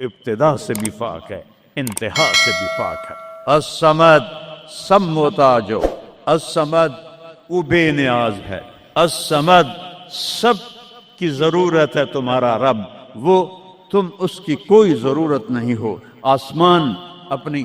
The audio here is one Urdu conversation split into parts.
ابتدا سے بھی پاک ہے، انتہا سے بھی پاک ہے۔ الصمد، سم ہوتا جو، الصمد وہ بے نیاز ہے، الصمد سب کی ضرورت ہے تمہارا رب، وہ تم اس کی کوئی ضرورت نہیں ہو۔ آسمان اپنی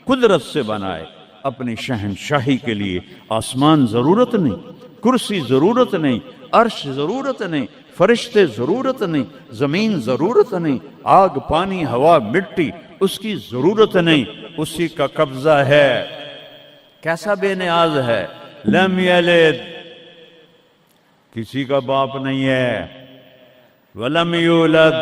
قدرت سے بنائے، اپنی شہنشاہی کے لیے آسمان ضرورت نہیں، کرسی ضرورت نہیں، عرش ضرورت نہیں، فرشتے ضرورت نہیں، زمین ضرورت نہیں، آگ پانی ہوا مٹی اس کی ضرورت نہیں، اسی کا قبضہ ہے۔ کیسا بے نیاز ہے، لم یلد، کسی کا باپ نہیں ہے، ولم یولد،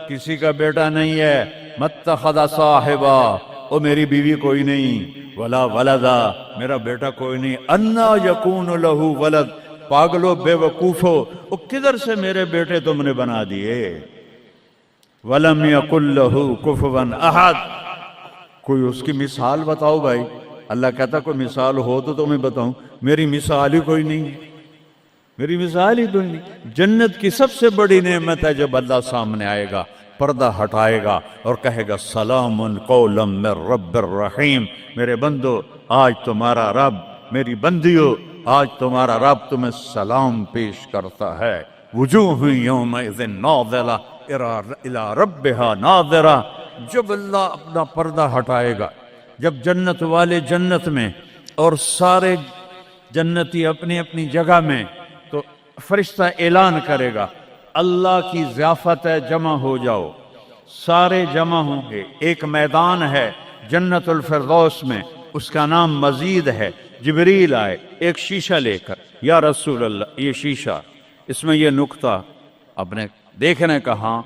کسی کا بیٹا نہیں ہے، متخذ صاحبہ، او میری بیوی کوئی نہیں، ولا ولدا، میرا بیٹا کوئی نہیں، انا یکون لہ ولد، پاگلو بے وقوفو، او کدھر سے میرے بیٹے تم نے بنا دیے، ولم یکن لہ کفوا احد، کوئی اس کی مثال بتاؤ بھائی۔ اللہ کہتا کوئی مثال ہو تو تمہیں بتاؤں، میری مثال ہی کوئی نہیں، میری مثال ہی کوئی نہیں۔ جنت کی سب سے بڑی نعمت ہے جب اللہ سامنے آئے گا، پردہ ہٹائے گا اور کہے گا سلام قولا من رب الرحیم، میرے بندو آج تمہارا رب، میری بندیو آج تمہارا رب تمہیں سلام پیش کرتا ہے۔ وجوہ یومئذ ناظرہ الی ربہا ناظرہ، جب اللہ اپنا پردہ ہٹائے گا، جب جنت والے جنت میں اور سارے جنتی اپنی اپنی جگہ میں، تو فرشتہ اعلان کرے گا اللہ کی ضیافت ہے، جمع ہو جاؤ، سارے جمع ہوں گے۔ ایک میدان ہے جنت الفردوس میں، اس کا نام مزید ہے۔ جبریل آئے ایک شیشہ لے کر، یا رسول اللہ یہ شیشہ، اس میں یہ نقطہ آپ نے دیکھنے کہاں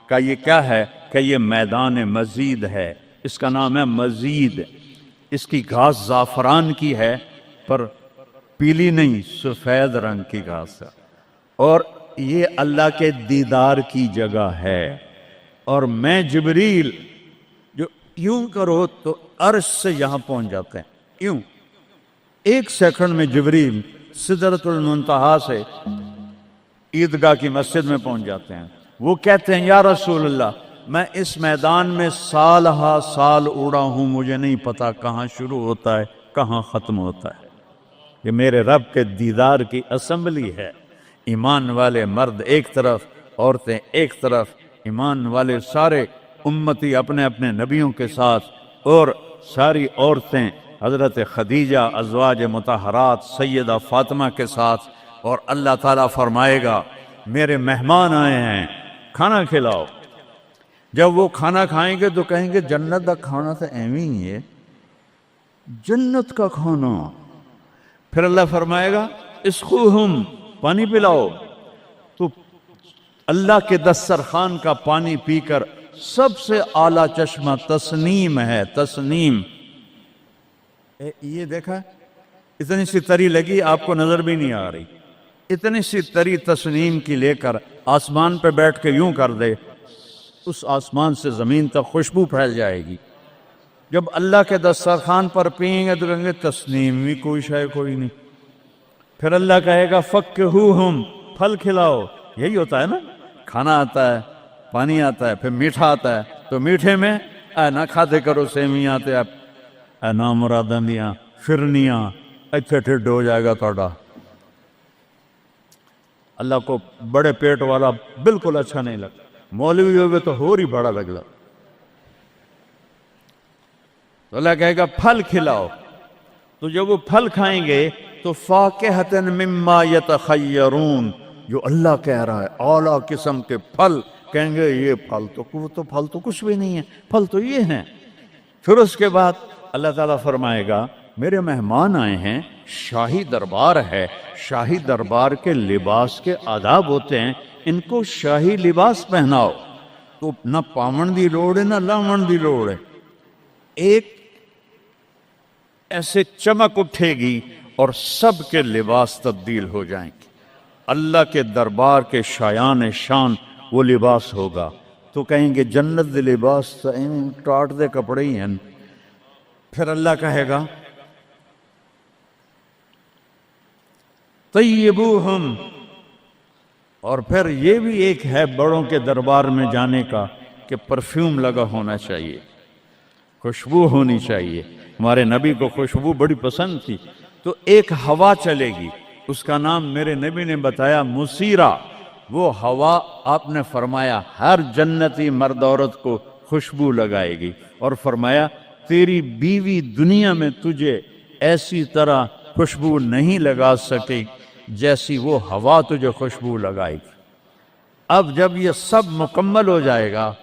کہ یہ کیا ہے، کہ یہ میدان مزید ہے، اس کا نام ہے مزید۔ اس کی گھاس زعفران کی ہے پر پیلی نہیں، سفید رنگ کی گھاس ہے، اور یہ اللہ کے دیدار کی جگہ ہے۔ اور میں جبریل جو یوں کرو تو عرش سے یہاں پہنچ جاتے ہیں، یوں ایک سیکنڈ میں جبریل سدرۃ المنتہا سے عیدگاہ کی مسجد میں پہنچ جاتے ہیں۔ وہ کہتے ہیں یا رسول اللہ میں اس میدان میں سال ہا سال اڑا ہوں، مجھے نہیں پتا کہاں شروع ہوتا ہے کہاں ختم ہوتا ہے۔ یہ میرے رب کے دیدار کی اسمبلی ہے، ایمان والے مرد ایک طرف، عورتیں ایک طرف، ایمان والے سارے امتی اپنے اپنے نبیوں کے ساتھ، اور ساری عورتیں حضرت خدیجہ ازواج مطہرات سیدہ فاطمہ کے ساتھ، اور اللہ تعالیٰ فرمائے گا میرے مہمان آئے ہیں کھانا کھلاؤ۔ جب وہ کھانا کھائیں گے تو کہیں گے جنت کا کھانا تو ایویں ہی ہے، جنت کا کھانا۔ پھر اللہ فرمائے گا اسقوہم، پانی پلاؤ، تو اللہ کے دسترخوان کا پانی پی کر سب سے اعلیٰ چشمہ تسنیم ہے، تسنیم۔ یہ دیکھا اتنی سی تری لگی آپ کو نظر بھی نہیں آ رہی، اتنی سی تری تسنیم کی لے کر آسمان پہ بیٹھ کے یوں کر دے، اس آسمان سے زمین تک خوشبو پھیل جائے گی۔ جب اللہ کے دسترخوان پر پئیں گے تو کہیں گے تسنیم بھی کوئی شے کوئی نہیں۔ پھر اللہ کہے گا فکہوہم، پھل کھلاؤ۔ یہی ہوتا ہے نا، کھانا آتا ہے، پانی آتا ہے، پھر میٹھا آتا ہے، تو میٹھے میں اے نہ کھاتے کرو سیویاں تے اے نامراداں دیاں فرنیاں، ایتھے ٹھڈ ہو جائے گا توڑا۔ اللہ کو بڑے پیٹ والا بالکل اچھا نہیں لگتا، مولوی ہوگے تو اور ہی بڑا لگتا۔ تو اللہ کہے گا پھل کھلاؤ، تو جب وہ پھل کھائیں گے تو فاکہۃ مما یتخیرون، جو اللہ کہہ رہا ہے اعلیٰ قسم کے پھل، کہیں گے یہ پھل تو کچھ بھی نہیں ہے، پھل تو یہ ہیں۔ پھر اس کے بعد اللہ تعالیٰ فرمائے گا میرے مہمان آئے ہیں، شاہی دربار ہے، شاہی دربار کے لباس کے آداب ہوتے ہیں، ان کو شاہی لباس پہناؤ۔ تو نہ پاون دی لوڑ ہے نہ لاون دی لوڑ ہے، ایک ایسے چمک اٹھے گی اور سب کے لباس تبدیل ہو جائیں گے۔ اللہ کے دربار کے شایان شان وہ لباس ہوگا، تو کہیں گے جنت دے لباس ٹاٹ دے کپڑے ہی ہیں۔ پھر اللہ کہے گا طیبوہم، اور پھر یہ بھی ایک ہے بڑوں کے دربار میں جانے کا کہ پرفیوم لگا ہونا چاہیے، خوشبو ہونی چاہیے۔ ہمارے نبی کو خوشبو بڑی پسند تھی، تو ایک ہوا چلے گی، اس کا نام میرے نبی نے بتایا مسیرہ۔ وہ ہوا آپ نے فرمایا ہر جنتی مرد عورت کو خوشبو لگائے گی، اور فرمایا تیری بیوی دنیا میں تجھے ایسی طرح خوشبو نہیں لگا سکے جیسی وہ ہوا تجھے خوشبو لگائے گی۔ اب جب یہ سب مکمل ہو جائے گا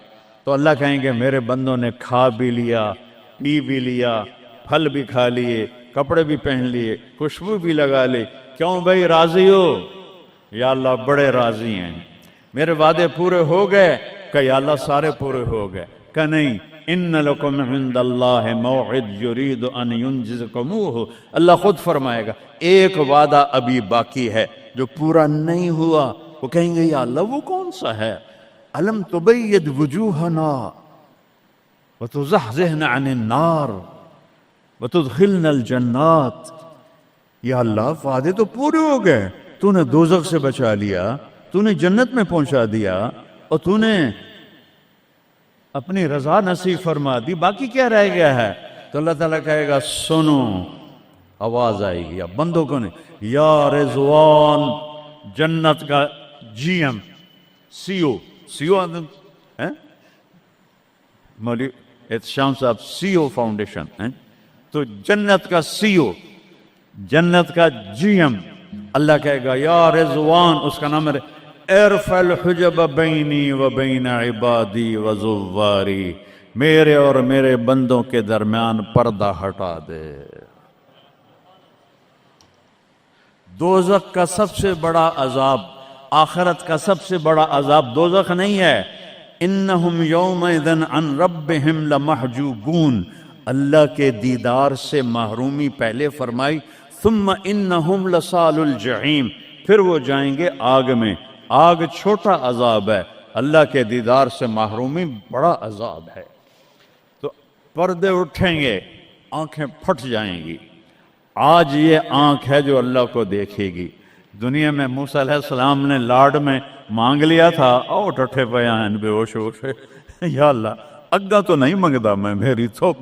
تو اللہ کہیں گے میرے بندوں نے کھا بھی لیا، پی بھی لیا، پھل بھی کھا لیے، کپڑے بھی پہن لیے، خوشبو بھی لگا لی، کیوں بھائی راضی ہو؟ یا اللہ بڑے راضی ہیں، میرے وعدے پورے ہو گئے؟ کہ یا اللہ سارے پورے ہو گئے۔ کہ نہیں، ان لکم عند اللہ موعد یرید ان ینجزکموہ، اللہ خود فرمائے گا ایک وعدہ ابھی باقی ہے جو پورا نہیں ہوا۔ وہ کہیں گے یا اللہ وہ کون سا ہے؟ الم تبید وجوہنا وتزحزحنا عن النار وتدخلنا الجنات۔ یا اللہ وعدے تو پورے ہو گئے، تو نے دوزخ سے بچا لیا، تو نے جنت میں پہنچا دیا، اور تو نے اپنی رضا نصیب فرما دی، باقی کیا رہ گیا ہے؟ تو اللہ تعالیٰ کہے گا سنو، آواز آئے گی، اب بندوں کو نہیں، یا رضوان، جنت کا جی ایم، سی او مولوی احتشام صاحب سی او فاؤنڈیشن، تو جنت کا سی او، جنت کا جی ایم، اللہ کہے گا یا رضوان، اس کا نام ہے ارفع الحجب بینی و بین عبادی و زواری، میرے اور میرے بندوں کے درمیان پردہ ہٹا دے۔ دوزخ کا سب سے بڑا عذاب، آخرت کا سب سے بڑا عذاب دوزخ نہیں ہے، انہم یومئذ عن ربہم لمحجوبون، اللہ کے دیدار سے محرومی پہلے فرمائی، ثم انہم لصال الجحیم، پھر وہ جائیں گے آگ میں۔ آگ چھوٹا عذاب ہے، اللہ کے دیدار سے محرومی بڑا عذاب ہے۔ تو پردے اٹھیں گے، آنکھیں پھٹ جائیں گی۔ آج یہ آنکھ ہے جو اللہ کو دیکھے گی۔ دنیا میں موسیٰ علیہ السلام نے لاڈ میں مانگ لیا تھا، او ٹھٹھے پیان بے ہوش ہوشے، یا اللہ اگا تو نہیں منگدا میں، میری تو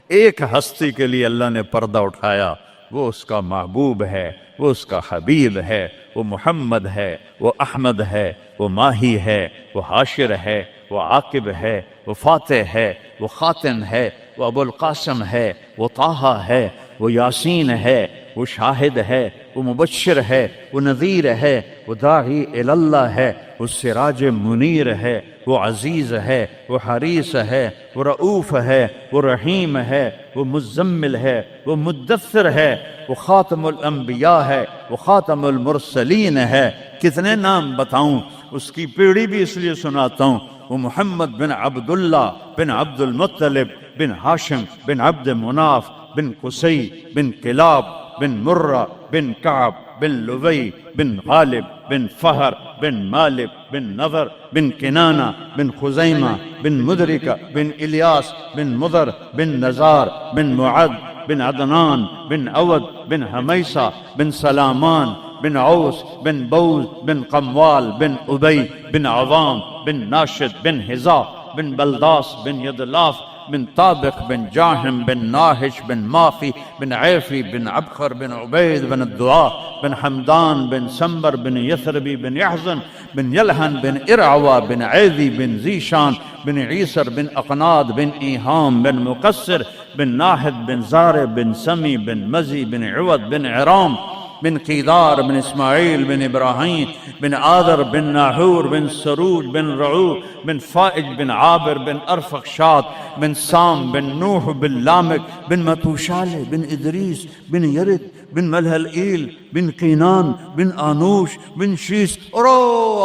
ایک ہستی کے لیے اللہ نے پردہ اٹھایا، وہ اس کا محبوب ہے، وہ اس کا حبیب ہے، وہ محمد ہے، وہ احمد ہے، وہ ماہی ہے، وہ حاشر ہے، وہ عاقب ہے، وہ فاتح ہے، وہ خاتم ہے، وہ ابو القاسم ہے، وہ طٰہٰ ہے، وہ یاسین ہے، وہ شاہد ہے، وہ مبشر ہے، وہ نذیر ہے، وہ داعی الی اللہ ہے، وہ سراج منیر ہے، وہ عزیز ہے، وہ حریص ہے، وہ رؤوف ہے، وہ رحیم ہے، وہ مزمل ہے، وہ مدثر ہے، وہ خاتم الانبیاء ہے، وہ خاتم المرسلین ہے۔ کتنے نام بتاؤں، اس کی پیڑھی بھی اس لیے سناتا ہوں۔ وہ محمد بن عبداللہ بن عبد المطلب بن ہاشم بن عبد مناف بن قصی بن کلاب بن مرہ بن کعب بن لوی بن غالب بن فہر بن مالک بن نضر بن کنانہ بن خزیمہ بن مدرکہ بن الیاس بن مضر بن نزار بن معد بن عدنان بن عود بن حمیسہ بن سلامان بن عوس بن بوز بن قموال بن ابی بن عوام بن ناشد بن حذا بن بلداس بن یدلاف بن طابق بن جاہم بن ناہش بن مافی بن عیفی بن عبخر بن عبید بن الدعاء بن حمدان بن سمبر بن یثربی بن یحزن بن یلہن بن ارعوا بن عیدی بن زیشان بن عیسر بن اقناد بن ایہام بن مقصر بن ناحد بن زار بن سمی بن مزی بن عود بن عرام بن قیدار بن اسماعیل بن ابراہیم بن آدر بن ناحور بن سروج بن رعو بن فائج بن عابر بن ارفخشاد بن سام بن نوح بن لامک بن متوشال بن ادریس بن یرد بن ملہلئیل بن قینان بن آنوش بن شیس اور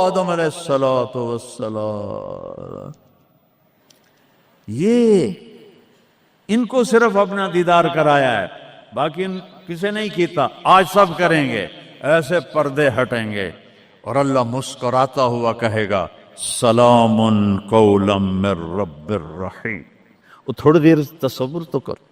آدم علیہ السلام۔ یہ ان کو صرف اپنا دیدار کرایا ہے، باقی کسے نہیں کیتا، آج سب کریں گے، ایسے پردے ہٹیں گے اور اللہ مسکراتا ہوا کہے گا سلام قولا من رب الرحیم۔ وہ تھوڑی دیر تصور تو کرو،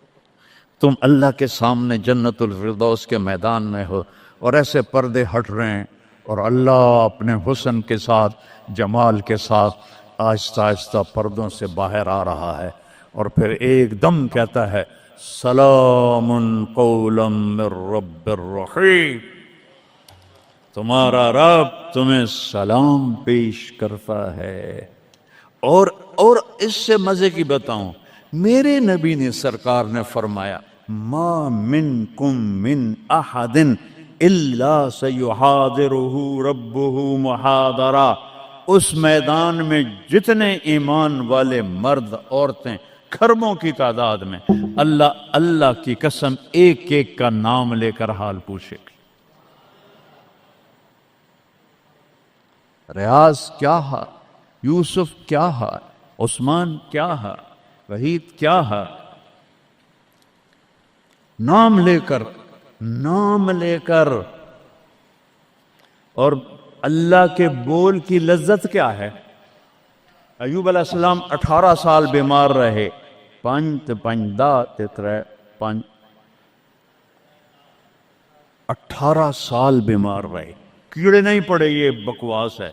تم اللہ کے سامنے جنت الفردوس کے میدان میں ہو اور ایسے پردے ہٹ رہے ہیں اور اللہ اپنے حسن کے ساتھ، جمال کے ساتھ آہستہ آہستہ پردوں سے باہر آ رہا ہے، اور پھر ایک دم کہتا ہے سلام قولا من رب الرحیم، تمہارا رب تمہیں سلام پیش کرتا ہے۔ اور اس سے مزے کی بتاؤں، میرے نبی نے سرکار نے فرمایا ما منکم من احد الا سیحاضرہ ربہ محاضرہ، اس میدان میں جتنے ایمان والے مرد عورتیں کھربوں کی تعداد میں، اللہ کی قسم ایک ایک کا نام لے کر حال پوچھے گی۔ ریاض کیا ہے، یوسف کیا ہے، عثمان کیا ہے، وحید کیا ہے، نام لے کر۔ اور اللہ کے بول کی لذت کیا ہے؟ ایوب علیہ السلام 18 سال بیمار رہے، 18 سال بیمار رہے، کیڑے نہیں پڑے، یہ بکواس ہے۔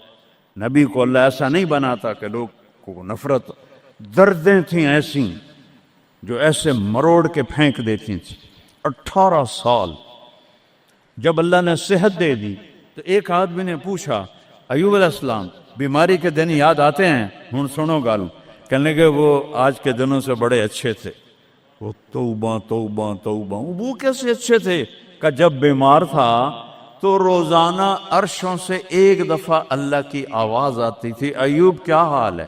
نبی کو اللہ ایسا نہیں بناتا کہ لوگ کو نفرت، دردیں تھیں ایسی جو ایسے مروڑ کے پھینک دیتی تھیں۔ 18 سال جب اللہ نے صحت دے دی تو ایک آدمی نے پوچھا ایوب علیہ السلام بیماری کے دن یاد آتے ہیں؟ ہن سنو گالوں، کہنے کہ وہ آج کے دنوں سے بڑے اچھے تھے، وہ توبہ توبہ توبہ، وہ کیسے اچھے تھے؟ کہ جب بیمار تھا تو روزانہ عرشوں سے ایک دفعہ اللہ کی آواز آتی تھی ایوب کیا حال ہے؟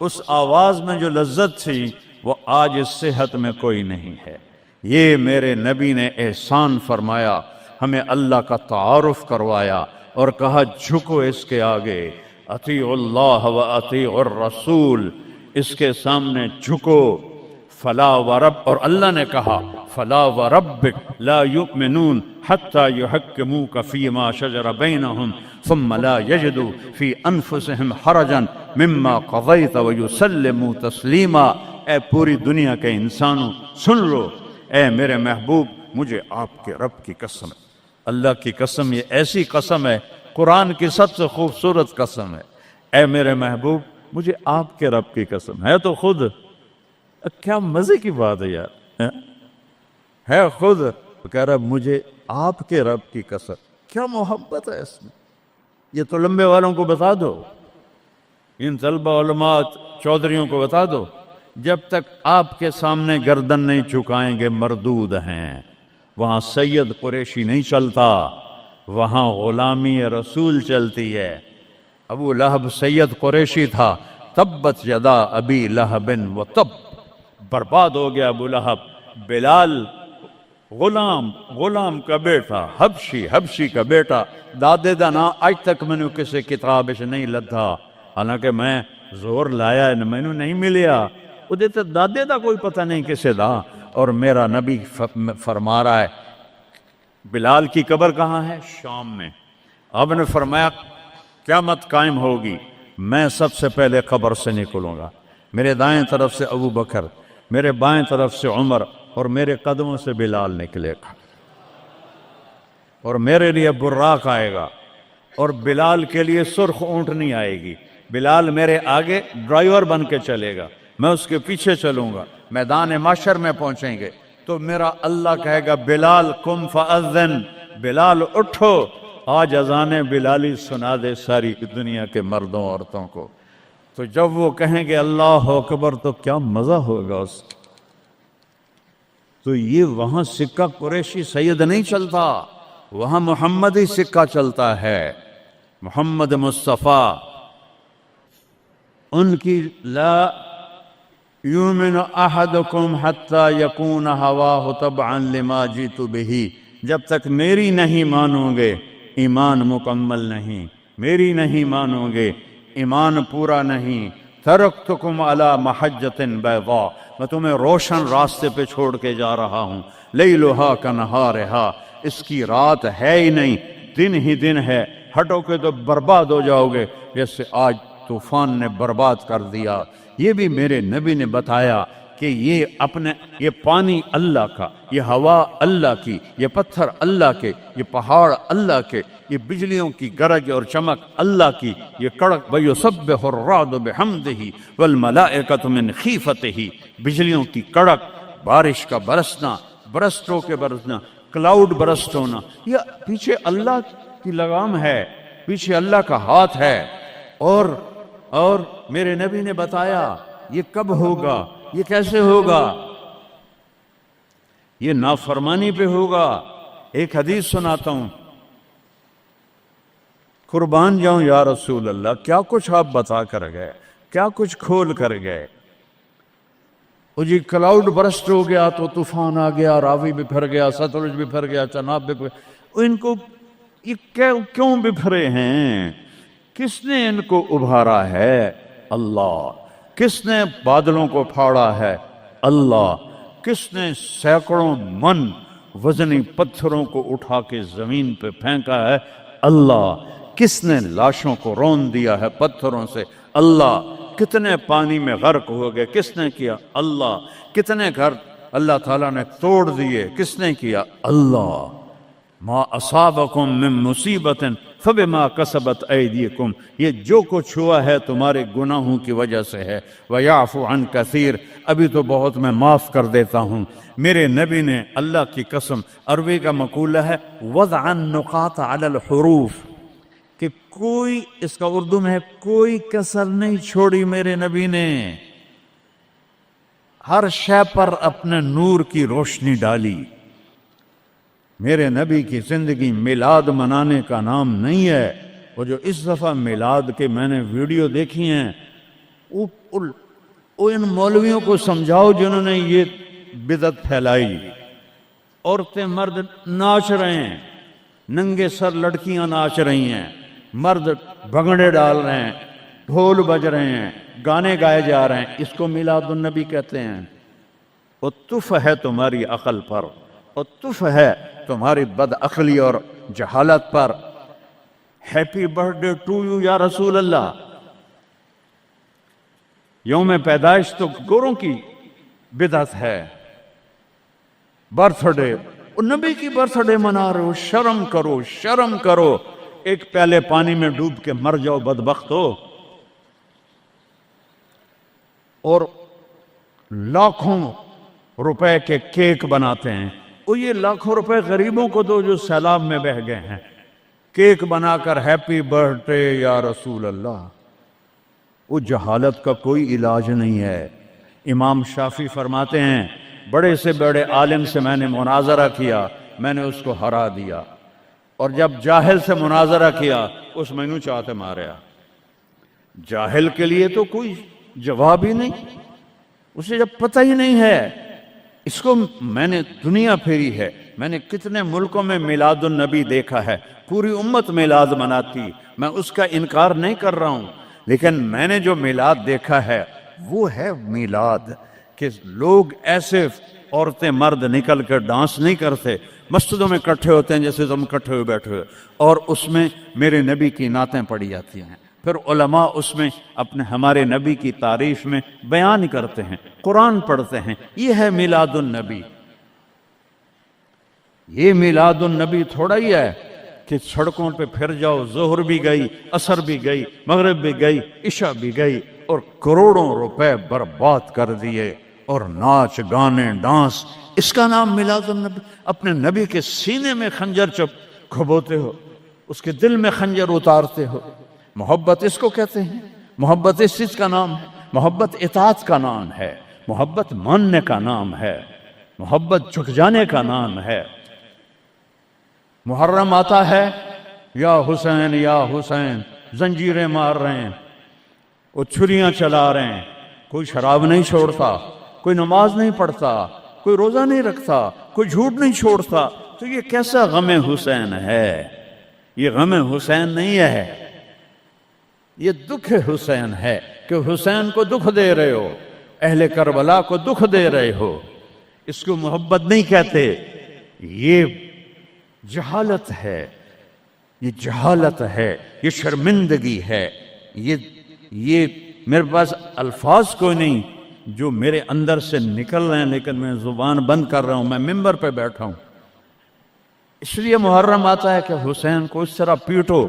اس آواز میں جو لذت تھی وہ آج اس صحت میں کوئی نہیں ہے۔ یہ میرے نبی نے احسان فرمایا، ہمیں اللہ کا تعارف کروایا اور کہا جھکو اس کے آگے، اطیع اللہ و اطیع الرسول، اس کے سامنے جھکو۔ فلا ورب، اور اللہ نے کہا فلا وربک لا یؤمنون حتی یحکموک فیما شجر بینہم ثم لا یجدوا فی انفسہم حرجا مما قضیت ویسلموا تسلیما۔ اے پوری دنیا کے انسانوں سن لو، اے میرے محبوب مجھے آپ کے رب کی قسم، اللہ کی قسم، یہ ایسی قسم ہے، قرآن کی سب سے خوبصورت قسم ہے، اے میرے محبوب مجھے آپ کے رب کی قسم ہے۔ تو خود کیا مزے کی بات ہے یار، ہے خود کہہ رہا مجھے آپ کے رب کی قسم، کیا محبت ہے اس میں۔ یہ تو لمبے والوں کو بتا دو، ان طلبہ علماء چودھریوں کو بتا دو، جب تک آپ کے سامنے گردن نہیں جھکائیں گے مردود ہیں۔ وہاں سید قریشی نہیں چلتا، وہاں غلامی رسول چلتی ہے۔ ابو لہب سید قریشی تھا، تبت یدا ابی لہب و تب، برباد ہو گیا ابو لہب۔ بلال غلام کا بیٹا، حبشی کا بیٹا، دادے دا نا آج تک میں نے کسی کتاب سے نہیں لدھا، حالانکہ میں زور لایا ہے میں نے نہیں ملیا، وہ دیتے دادے دا کوئی پتہ نہیں کسے دا۔ اور میرا نبی فرما رہا ہے بلال کی قبر کہاں ہے؟ شام میں۔ اب نے فرمایا قیامت قائم ہوگی، میں سب سے پہلے قبر سے نکلوں گا، میرے دائیں طرف سے ابو بکر، میرے بائیں طرف سے عمر، اور میرے قدموں سے بلال نکلے گا، اور میرے لیے براق آئے گا، اور بلال کے لیے سرخ اونٹنی آئے گی۔ بلال میرے آگے ڈرائیور بن کے چلے گا، میں اس کے پیچھے چلوں گا، میدان محشر میں پہنچیں گے تو میرا اللہ کہے گا بلال قم فاذن، بلال اٹھو، آج اذان بلالی سنا دے ساری دنیا کے مردوں عورتوں کو۔ تو جب وہ کہیں گے اللہ اکبر تو کیا مزہ ہوگا اس کا۔ تو یہ وہاں سکہ قریشی سید نہیں چلتا، وہاں محمدی سکہ چلتا ہے، محمد مصطفیٰ۔ ان کی لا یؤمن احدکم حتی یکون ہواہ تبعا لما جئت بہ، جب تک میری نہیں مانو گے ایمان مکمل نہیں، میری نہیں مانو گے ایمان پورا نہیں۔ ترکتکم علی محجۃ بیضاء، میں تمہیں روشن راستے پہ چھوڑ کے جا رہا ہوں، لیلھا کنہارھا، اس کی رات ہے ہی نہیں، دن ہی دن ہے، ہٹو کے تو برباد ہو جاؤ گے جیسے آج طوفان نے برباد کر دیا۔ یہ بھی میرے نبی نے بتایا کہ یہ پانی اللہ کا، یہ ہوا اللہ کی، یہ پتھر اللہ کے، یہ پہاڑ اللہ کے، یہ بجلیوں کی گرج اور چمک اللہ کی، یہ کڑک وَيُسَبِّحُ الرَّعْدُ بِحَمْدِهِ وَالْمَلَائِكَةُ مِنْ خِيفَتِهِ، بجلیوں کی کڑک، بارش کا برسنا، برسٹوں کے برسنا، کلاؤڈ برسٹ ہونا، یہ پیچھے اللہ کی لگام ہے، پیچھے اللہ کا ہاتھ ہے۔ اور میرے نبی نے بتایا یہ کب ہوگا، یہ کیسے ہوگا، یہ نافرمانی پہ ہوگا۔ ایک حدیث سناتا ہوں، قربان جاؤں یا رسول اللہ، کیا کچھ آپ بتا کر گئے، کیا کچھ کھول کر گئے۔ وہ جی کلاؤڈ برسٹ ہو گیا تو طوفان آ گیا، راوی بکھر گیا، ستلج بکھر گیا، چناب بکھر گیا، ان کو یہ کیوں بکھرے ہیں؟ کس نے ان کو ابھارا ہے؟ اللہ۔ کس نے بادلوں کو پھاڑا ہے؟ اللہ۔ کس نے سینکڑوں من وزنی پتھروں کو اٹھا کے زمین پہ پھینکا ہے؟ اللہ۔ کس نے لاشوں کو رون دیا ہے پتھروں سے؟ اللہ۔ کتنے پانی میں غرق ہو گئے، کس نے کیا؟ اللہ۔ کتنے گھر اللہ تعالیٰ نے توڑ دیے، کس نے کیا؟ اللہ۔ ما اصابکم من مصیبت فبما کسبت ایدیکم، یہ جو کچھ ہوا ہے تمہارے گناہوں کی وجہ سے ہے۔ ویعفو عن کثیر، ابھی تو بہت میں معاف کر دیتا ہوں۔ میرے نبی نے اللہ کی قسم، عربی کا مقولہ ہے وضع النقاط علی الحروف، کہ کوئی، اس کا اردو میں ہے کوئی کسر نہیں چھوڑی میرے نبی نے، ہر شے پر اپنے نور کی روشنی ڈالی۔ میرے نبی کی زندگی میلاد منانے کا نام نہیں ہے۔ وہ جو اس دفعہ میلاد کے میں نے ویڈیو دیکھی ہیں، ان مولویوں کو سمجھاؤ جنہوں نے یہ بدعت پھیلائی۔ عورتیں مرد ناچ رہے ہیں، ننگے سر لڑکیاں ناچ رہی ہیں، مرد بھنگڑے ڈال رہے ہیں، ڈھول بج رہے ہیں، گانے گائے جا رہے ہیں، اس کو میلاد النبی کہتے ہیں۔ وہ تف ہے تمہاری عقل پر، اور تف ہے تمہاری بد عقلی اور جہالت پر۔ Happy birthday to you یا رسول اللہ، یوم پیدائش تو گوروں کی بدعت ہے۔ برتھ ڈے، نبی کی برتھ ڈے منا رہے ہو، شرم کرو، شرم کرو۔ ایک پیالے پانی میں ڈوب کے مر جاؤ بدبخت ہو۔ اور لاکھوں روپے کے کیک بناتے ہیں، وہ یہ لاکھوں روپے غریبوں کو دو جو سیلاب میں بہہ گئے ہیں، کیک بنا کر ہیپی برتھ ڈے یا رسول اللہ۔ وہ جہالت کا کوئی علاج نہیں ہے۔ امام شافعی فرماتے ہیں بڑے سے بڑے عالم سے میں نے مناظرہ کیا، میں نے اس کو ہرا دیا، اور جب جاہل سے مناظرہ کیا اس میں نو چاہتے ماریا۔ جاہل کے لیے تو کوئی جواب ہی نہیں، اسے جب پتہ ہی نہیں ہے۔ اس کو میں نے دنیا پھیری ہے، میں نے کتنے ملکوں میں میلاد النبی دیکھا ہے، پوری امت میلاد مناتی، میں اس کا انکار نہیں کر رہا ہوں، لیکن میں نے جو میلاد دیکھا ہے وہ ہے میلاد کہ لوگ ایسے، عورتیں مرد نکل کر ڈانس نہیں کرتے، مسجدوں میں اکٹھے ہوتے ہیں جیسے تم اکٹھے ہوئے بیٹھے ہوئے، اور اس میں میرے نبی کی نعتیں پڑھی جاتی ہیں، پھر علماء اس میں اپنے ہمارے نبی کی تعریف میں بیان کرتے ہیں، قرآن پڑھتے ہیں۔ یہ ہے میلاد النبی۔ یہ میلاد النبی تھوڑا ہی ہے کہ سڑکوں پہ پھر جاؤ، ظہر بھی گئی، عصر بھی گئی، مغرب بھی گئی، عشاء بھی گئی، اور کروڑوں روپے برباد کر دیے، اور ناچ گانے ڈانس، اس کا نام میلاد النبی۔ اپنے نبی کے سینے میں خنجر کھبوتے ہو، اس کے دل میں خنجر اتارتے ہو۔ محبت اس کو کہتے ہیں، محبت اس چیز کا نام ہے، محبت اطاعت کا نام ہے، محبت ماننے کا نام ہے، محبت جھک جانے کا نام ہے۔ محرم آتا ہے، یا حسین یا حسین، زنجیریں مار رہے ہیں، وہ چھریاں چلا رہے ہیں، کوئی شراب نہیں چھوڑتا، کوئی نماز نہیں پڑھتا، کوئی روزہ نہیں رکھتا، کوئی جھوٹ نہیں چھوڑتا، تو یہ کیسا غم حسین ہے؟ یہ غم حسین نہیں ہے، یہ دکھ حسین ہے کہ حسین کو دکھ دے رہے ہو، اہل کربلا کو دکھ دے رہے ہو۔ اس کو محبت نہیں کہتے، یہ جہالت ہے، یہ جہالت ہے، یہ شرمندگی ہے، یہ میرے پاس الفاظ کوئی نہیں جو میرے اندر سے نکل رہے ہیں لیکن میں زبان بند کر رہا ہوں، میں ممبر پہ بیٹھا ہوں۔ اس لیے محرم آتا ہے کہ حسین کو اس طرح پیٹو،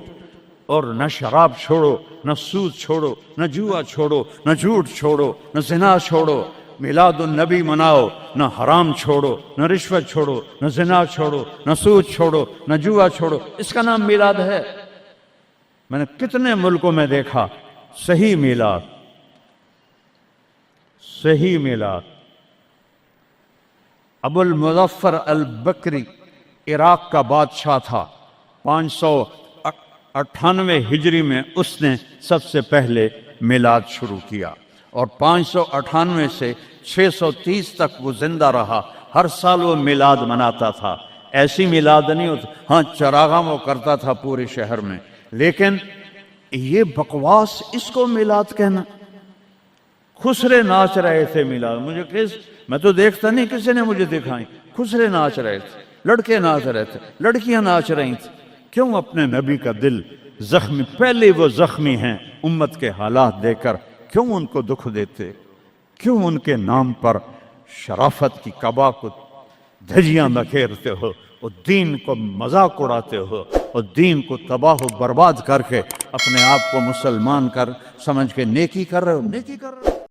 اور نہ شراب چھوڑو، نہ سود چھوڑو، نہ جوا چھوڑو، نہ جھوٹ چھوڑو، نہ زنا چھوڑو، میلاد النبی مناؤ، نہ حرام چھوڑو، نہ رشوت چھوڑو، نہ زنا چھوڑو، نہ سود چھوڑو، نہ جوا چھوڑو۔ اس کا نام میلاد ہے۔ میں نے کتنے ملکوں میں دیکھا صحیح میلاد، صحیح میلاد۔ ابو المظفر البکری عراق کا بادشاہ تھا، 598 ہجری میں اس نے سب سے پہلے میلاد شروع کیا، اور 598 سے 630 تک وہ زندہ رہا۔ ہر سال وہ میلاد مناتا تھا۔ ایسی میلاد نہیں ہوتا، ہاں چراغاں وہ کرتا تھا پورے شہر میں، لیکن یہ بکواس، اس کو میلاد کہنا۔ خسرے ناچ رہے تھے میلاد، مجھے میں تو دیکھتا نہیں، کسی نے مجھے دکھائی۔ خسرے ناچ رہے تھے، لڑکے ناچ رہے تھے، لڑکیاں ناچ رہی تھیں۔ کیوں اپنے نبی کا دل زخمی، پہلے وہ زخمی ہیں امت کے حالات دے کر، کیوں ان کو دکھ دیتے؟ کیوں ان کے نام پر شرافت کی کعبہ کو دھجیاں بکھیرتے ہو، اور دین کو مذاق اڑاتے ہو، اور دین کو تباہ و برباد کر کے اپنے آپ کو مسلمان کر سمجھ کے نیکی کر رہے ہو؟ نیکی کر رہے ہو۔